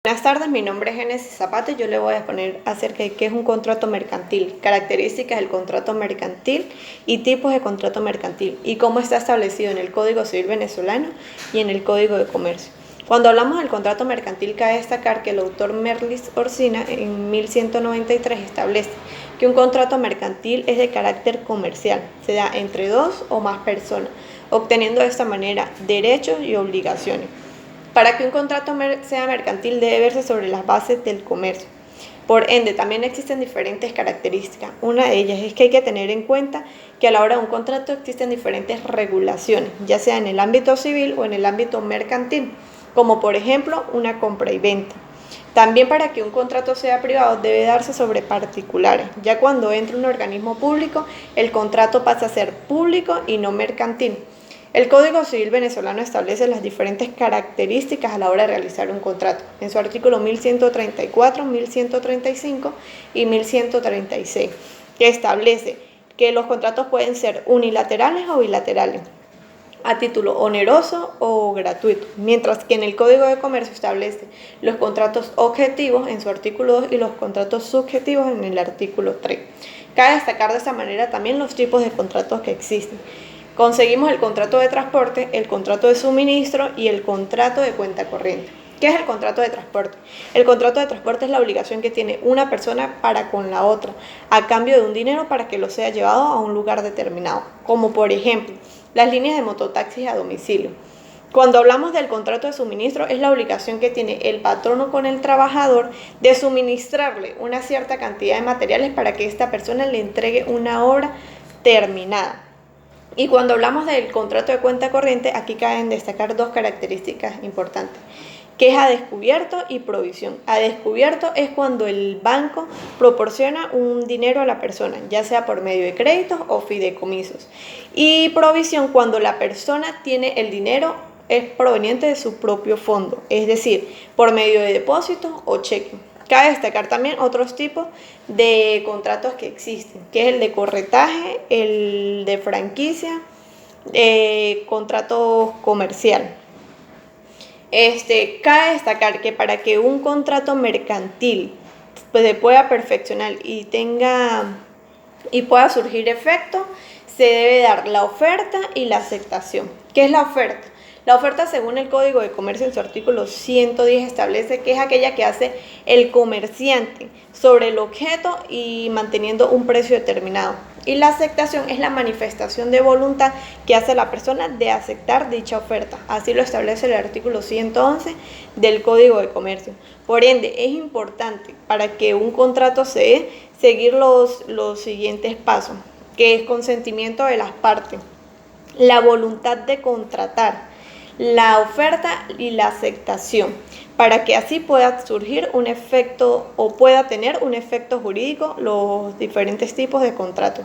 Buenas tardes, mi nombre es Génesis Zapata y yo le voy a exponer acerca de qué es un contrato mercantil, características del contrato mercantil y tipos de contrato mercantil y cómo está establecido en el Código Civil venezolano y en el Código de Comercio. Cuando hablamos del contrato mercantil, cabe destacar que el autor Merlis Orsina en 1193 establece que un contrato mercantil es de carácter comercial, se da entre dos o más personas, obteniendo de esta manera derechos y obligaciones. Para que un contrato sea mercantil debe verse sobre las bases del comercio. Por ende, también existen diferentes características. Una de ellas es que hay que tener en cuenta que a la hora de un contrato existen diferentes regulaciones, ya sea en el ámbito civil o en el ámbito mercantil, como por ejemplo una compra y venta. También para que un contrato sea privado debe darse sobre particulares. Ya cuando entra un organismo público, el contrato pasa a ser público y no mercantil. El Código Civil venezolano establece las diferentes características a la hora de realizar un contrato, en su artículo 1134, 1135 y 1136, que establece que los contratos pueden ser unilaterales o bilaterales, a título oneroso o gratuito, mientras que en el Código de Comercio establece los contratos objetivos en su artículo 2 y los contratos subjetivos en el artículo 3. Cabe destacar de esta manera también los tipos de contratos que existen. Conseguimos el contrato de transporte, el contrato de suministro y el contrato de cuenta corriente. ¿Qué es el contrato de transporte? El contrato de transporte es la obligación que tiene una persona para con la otra, a cambio de un dinero para que lo sea llevado a un lugar determinado, como por ejemplo, las líneas de mototaxis a domicilio. Cuando hablamos del contrato de suministro, es la obligación que tiene el patrono con el trabajador de suministrarle una cierta cantidad de materiales para que esta persona le entregue una obra terminada. Y cuando hablamos del contrato de cuenta corriente, aquí caben destacar dos características importantes, que es a descubierto y provisión. A descubierto es cuando el banco proporciona un dinero a la persona, ya sea por medio de créditos o fideicomisos. Y provisión cuando la persona tiene el dinero es proveniente de su propio fondo, es decir, por medio de depósitos o cheques. Cabe destacar también otros tipos de contratos que existen, que es el de corretaje, el de franquicia, contrato comercial. Cabe destacar que para que un contrato mercantil se pueda perfeccionar y pueda surgir efecto, se debe dar la oferta y la aceptación. ¿Qué es la oferta? La oferta, según el Código de Comercio en su artículo 110, establece que es aquella que hace el comerciante sobre el objeto y manteniendo un precio determinado. Y la aceptación es la manifestación de voluntad que hace la persona de aceptar dicha oferta. Así lo establece el artículo 111 del Código de Comercio. Por ende, es importante para que un contrato se dé seguir los siguientes pasos, que es consentimiento de las partes, la voluntad de contratar, la oferta y la aceptación, para que así pueda surgir un efecto o pueda tener un efecto jurídico los diferentes tipos de contratos.